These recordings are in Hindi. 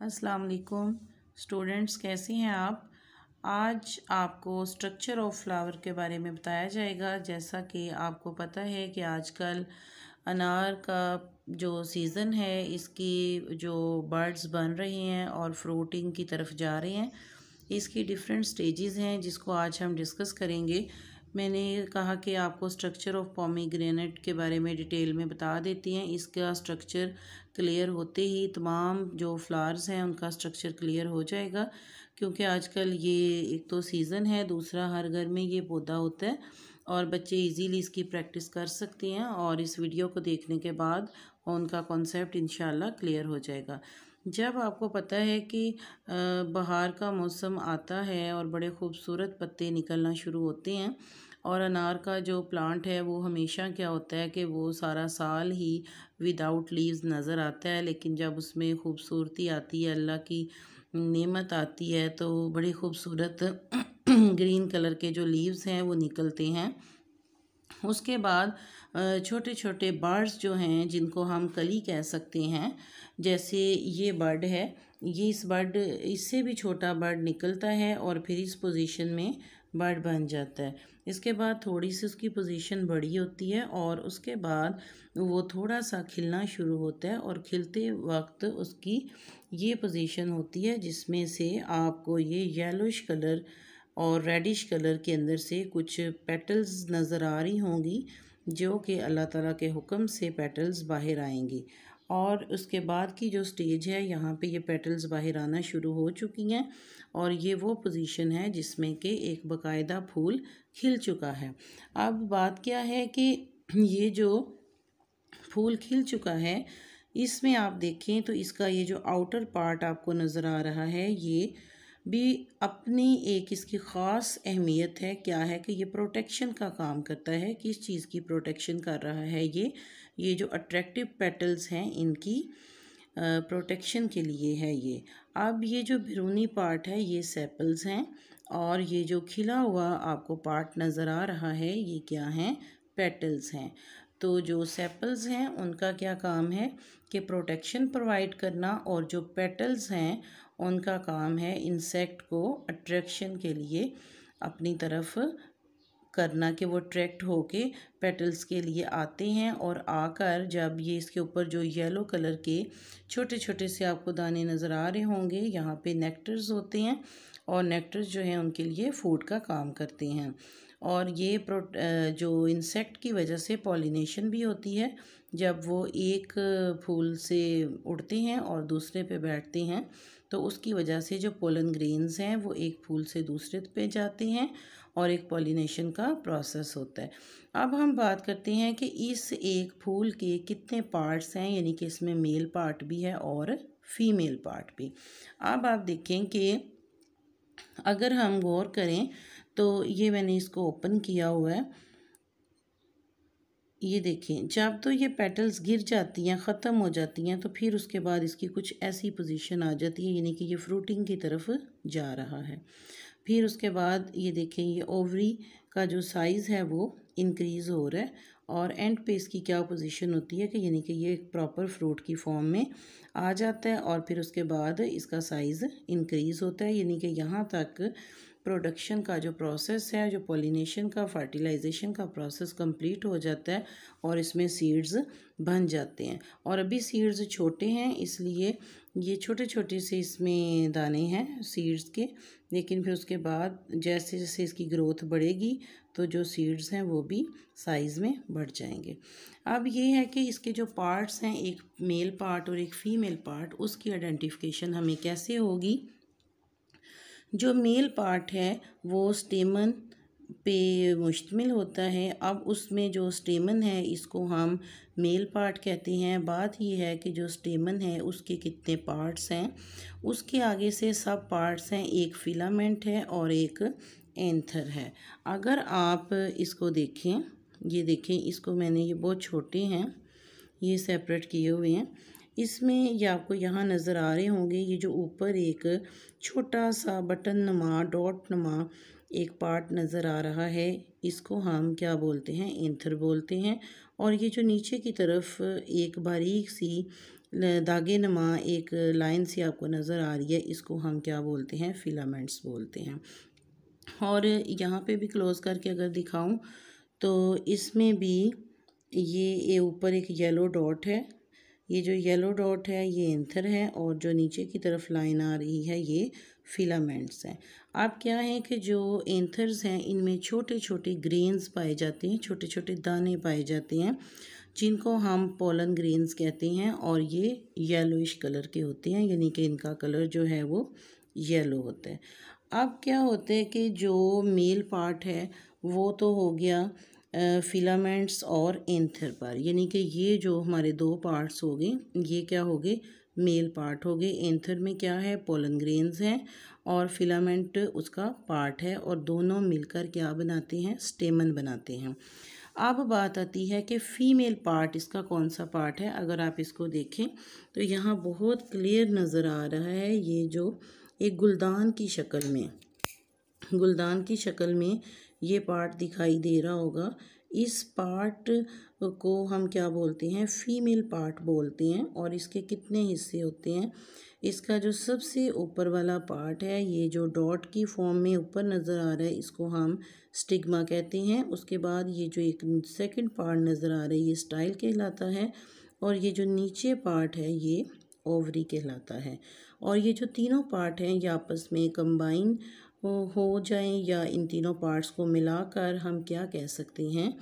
अस्सलाम वालेकुम स्टूडेंट्स, कैसी हैं आप। आज आपको स्ट्रक्चर ऑफ फ्लावर के बारे में बताया जाएगा। जैसा कि आपको पता है कि आजकल अनार का जो सीज़न है, इसकी जो बर्ड्स बन रहे हैं और फ्रूटिंग की तरफ जा रहे हैं, इसकी डिफरेंट स्टेजेस हैं जिसको आज हम डिस्कस करेंगे। मैंने कहा कि आपको स्ट्रक्चर ऑफ पोमीग्रेनेट के बारे में डिटेल में बता देती हैं। इसका स्ट्रक्चर क्लियर होते ही तमाम जो फ्लावर्स हैं उनका स्ट्रक्चर क्लियर हो जाएगा, क्योंकि आजकल ये एक तो सीज़न है, दूसरा हर घर में ये पौधा होता है और बच्चे इजीली इसकी प्रैक्टिस कर सकते हैं और इस वीडियो को देखने के बाद उनका कॉन्सेप्ट इंशाल्लाह क्लियर हो जाएगा। जब आपको पता है कि बहार का मौसम आता है और बड़े खूबसूरत पत्ते निकलना शुरू होते हैं और अनार का जो प्लांट है वो हमेशा क्या होता है कि वो सारा साल ही विदाउट लीव्स नज़र आता है, लेकिन जब उसमें खूबसूरती आती है, अल्लाह की नेमत आती है, तो बड़ी खूबसूरत ग्रीन कलर के जो लीव्स हैं वो निकलते हैं। उसके बाद छोटे छोटे बर्ड्स जो हैं जिनको हम कली कह सकते हैं, जैसे ये बर्ड है, ये इस बर्ड इससे भी छोटा बर्ड निकलता है और फिर इस पोजीशन में बर्ड बन जाता है। इसके बाद थोड़ी सी उसकी पोजीशन बड़ी होती है और उसके बाद वो थोड़ा सा खिलना शुरू होता है और खिलते वक्त उसकी ये पोजीशन होती है जिसमें से आपको ये येलोइश कलर और रेडिश कलर के अंदर से कुछ पेटल्स नज़र आ रही होंगी, जो कि अल्लाह ताला के हुक्म से पेटल्स बाहर आएंगी। और उसके बाद की जो स्टेज है, यहाँ पे ये पेटल्स बाहर आना शुरू हो चुकी हैं और ये वो पोजीशन है जिसमें कि एक बाकायदा फूल खिल चुका है। अब बात क्या है कि ये जो फूल खिल चुका है, इसमें आप देखें तो इसका ये जो आउटर पार्ट आपको नज़र आ रहा है, ये भी अपनी एक इसकी ख़ास अहमियत है। क्या है कि ये प्रोटेक्शन का काम करता है। किस चीज़ की प्रोटेक्शन कर रहा है ये जो अट्रैक्टिव पेटल्स हैं इनकी प्रोटेक्शन के लिए है ये। अब ये जो बिरूनी पार्ट है ये सेपल्स हैं और ये जो खिला हुआ आपको पार्ट नज़र आ रहा है ये क्या है, पेटल्स हैं। तो जो सेपल्स हैं उनका क्या काम है कि प्रोटेक्शन प्रोवाइड करना, और जो पेटल्स हैं उनका काम है इंसेक्ट को अट्रैक्शन के लिए अपनी तरफ करना, कि वो अट्रैक्ट होके पेटल्स के लिए आते हैं और आकर जब ये इसके ऊपर जो येलो कलर के छोटे छोटे से आपको दाने नज़र आ रहे होंगे, यहाँ पे नेक्टर्स होते हैं और नेक्टर्स जो हैं उनके लिए फूड का काम करते हैं। और ये जो इंसेक्ट की वजह से पॉलिनेशन भी होती है। जब वो एक फूल से उड़ते हैं और दूसरे पे बैठते हैं तो उसकी वजह से जो पोलन ग्रेन्स हैं वो एक फूल से दूसरे पे जाते हैं और एक पॉलिनेशन का प्रोसेस होता है। अब हम बात करते हैं कि इस एक फूल के कितने पार्ट्स हैं, यानी कि इसमें मेल पार्ट भी है और फीमेल पार्ट भी। अब आप देखें कि अगर हम गौर करें तो ये मैंने इसको ओपन किया हुआ है, ये देखें, जब तो ये पेटल्स गिर जाती हैं, ख़त्म हो जाती हैं, तो फिर उसके बाद इसकी कुछ ऐसी पोजीशन आ जाती है, यानी कि ये फ्रूटिंग की तरफ जा रहा है। फिर उसके बाद ये देखें, ये ओवरी का जो साइज़ है वो इंक्रीज़ हो रहा है और एंड पे इसकी क्या पोजीशन होती है कि यानी कि ये एक प्रॉपर फ्रूट की फॉर्म में आ जाता है और फिर उसके बाद इसका साइज़ इंक्रीज़ होता है, यानी कि यहाँ तक प्रोडक्शन का जो प्रोसेस है, जो पॉलिनेशन का, फर्टिलाइजेशन का प्रोसेस कंप्लीट हो जाता है और इसमें सीड्स बन जाते हैं। और अभी सीड्स छोटे हैं इसलिए ये छोटे छोटे से इसमें दाने हैं सीड्स के, लेकिन फिर उसके बाद जैसे जैसे इसकी ग्रोथ बढ़ेगी तो जो सीड्स हैं वो भी साइज़ में बढ़ जाएंगे। अब ये है कि इसके जो पार्ट्स हैं, एक मेल पार्ट और एक फीमेल पार्ट, उसकी आइडेंटिफिकेशन हमें कैसे होगी। जो मेल पार्ट है वो स्टेमन पे मुश्तमिल होता है। अब उसमें जो स्टेमन है इसको हम मेल पार्ट कहते हैं। बात ये है कि जो स्टेमन है उसके कितने पार्ट्स हैं, उसके आगे से सब पार्ट्स हैं, एक फिलामेंट है और एक एंथर है। अगर आप इसको देखें, ये देखें, इसको मैंने, ये बहुत छोटे हैं, ये सेपरेट किए हुए हैं। इसमें ये आपको यहाँ नज़र आ रहे होंगे, ये जो ऊपर एक छोटा सा बटन नुमा, डॉट नुमा एक पार्ट नज़र आ रहा है, इसको हम क्या बोलते हैं, एंथर बोलते हैं। और ये जो नीचे की तरफ एक बारीक सी धागे नुमा एक लाइन सी आपको नज़र आ रही है, इसको हम क्या बोलते हैं, फिलामेंट्स बोलते हैं। और यहाँ पे भी क्लोज करके अगर दिखाऊं तो इसमें भी ये ऊपर एक येलो डॉट है, ये जो येलो डॉट है ये एंथर है, और जो नीचे की तरफ लाइन आ रही है ये फिलामेंट्स हैं। अब क्या है कि जो एंथर्स हैं इनमें छोटे छोटे ग्रेन्स पाए जाते हैं, छोटे छोटे दाने पाए जाते हैं, जिनको हम पोलन ग्रेन्स कहते हैं, और ये येलोइश कलर के होते हैं, यानी कि इनका कलर जो है वो येलो होता है। अब क्या होता है कि जो मेल पार्ट है वो तो हो गया फिलामेंट्स और एंथर पर, यानी कि ये जो हमारे दो पार्ट्स हो गए, ये क्या हो गए, मेल पार्ट हो गए। एंथर में क्या है, पोलन ग्रेन्स हैं, और फिलामेंट उसका पार्ट है, और दोनों मिलकर क्या बनाते हैं, स्टेमन बनाते हैं। अब बात आती है कि फ़ीमेल पार्ट इसका कौन सा पार्ट है। अगर आप इसको देखें तो यहाँ बहुत क्लियर नज़र आ रहा है, ये जो एक गुलदान की शक्ल में ये पार्ट दिखाई दे रहा होगा। इस पार्ट को हम क्या बोलते हैं, फीमेल पार्ट बोलते हैं। और इसके कितने हिस्से होते हैं, इसका जो सबसे ऊपर वाला पार्ट है, ये जो डॉट की फॉर्म में ऊपर नज़र आ रहा है, इसको हम स्टिग्मा कहते हैं। उसके बाद ये जो एक सेकंड पार्ट नज़र आ रहा है ये स्टाइल कहलाता है, और ये जो नीचे पार्ट है ये ओवरी कहलाता है। और ये जो तीनों पार्ट हैं ये आपस में कंबाइन हो जाएं, या इन तीनों पार्ट्स को मिलाकर हम क्या कह सकते हैं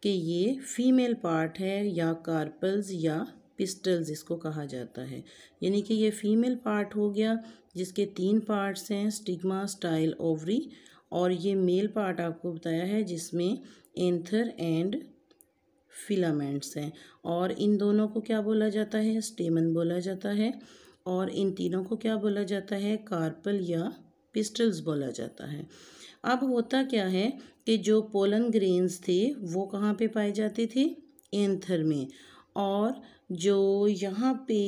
कि ये फीमेल पार्ट है, या कार्पल्स या पिस्टल्स इसको कहा जाता है। यानी कि ये फीमेल पार्ट हो गया जिसके 3 पार्ट्स हैं, स्टिग्मा, स्टाइल, ओवरी, और ये मेल पार्ट आपको बताया है जिसमें एंथर एंड फिलामेंट्स हैं। और इन दोनों को क्या बोला जाता है, स्टेमन बोला जाता है, और इन तीनों को क्या बोला जाता है, कार्पल या पिस्टल्स बोला जाता है। अब होता क्या है कि जो पोलन ग्रेन्स थे वो कहाँ पे पाए जाते थे, एंथर में, और जो यहाँ पे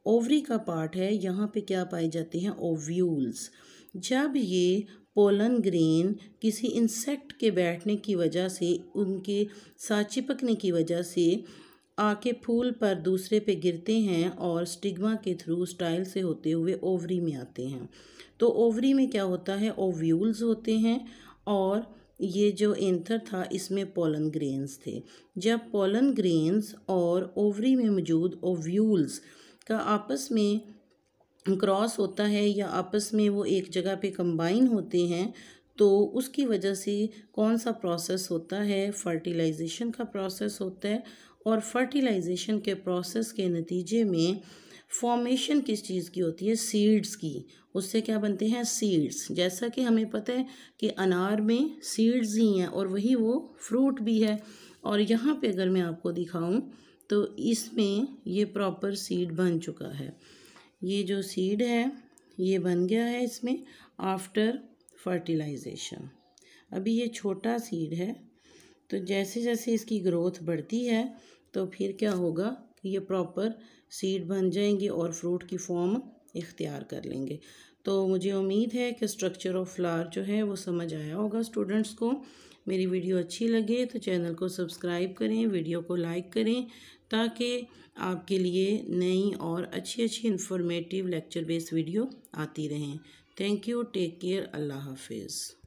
ओवरी का पार्ट है यहाँ पे क्या पाए जाते हैं, ओव्यूल्स। जब ये पोलन ग्रेन किसी इंसेक्ट के बैठने की वजह से, उनके साथ चिपकने की वजह से आके फूल पर दूसरे पे गिरते हैं और स्टिग्मा के थ्रू स्टाइल से होते हुए ओवरी में आते हैं। तो ओवरी में क्या होता है, ओव्यूल्स होते हैं, और ये जो एंथर था इसमें पोलन ग्रेन्स थे। जब पोलन ग्रेन्स और ओवरी में मौजूद ओव्यूल्स का आपस में क्रॉस होता है, या आपस में वो एक जगह पे कंबाइन होते हैं, तो उसकी वजह से कौन सा प्रोसेस होता है, फर्टिलाइजेशन का प्रोसेस होता है। और फर्टिलाइजेशन के प्रोसेस के नतीजे में फॉर्मेशन किस चीज़ की होती है, सीड्स की। उससे क्या बनते हैं, सीड्स। जैसा कि हमें पता है कि अनार में सीड्स ही हैं, और वही वो फ्रूट भी है। और यहाँ पे अगर मैं आपको दिखाऊं तो इसमें ये प्रॉपर सीड बन चुका है। ये जो सीड है ये बन गया है इसमें आफ्टर फर्टिलाइजेशन। अभी ये छोटा सीड है, तो जैसे जैसे इसकी ग्रोथ बढ़ती है तो फिर क्या होगा कि ये प्रॉपर सीड बन जाएंगे और फ्रूट की फॉर्म इख्तियार कर लेंगे। तो मुझे उम्मीद है कि स्ट्रक्चर ऑफ फ्लावर जो है वो समझ आया होगा स्टूडेंट्स को। मेरी वीडियो अच्छी लगे तो चैनल को सब्सक्राइब करें, वीडियो को लाइक करें, ताकि आपके लिए नई और अच्छी इंफॉर्मेटिव लेक्चर बेस्ड वीडियो आती रहें। थैंक यू, टेक केयर, अल्लाह हाफिज़।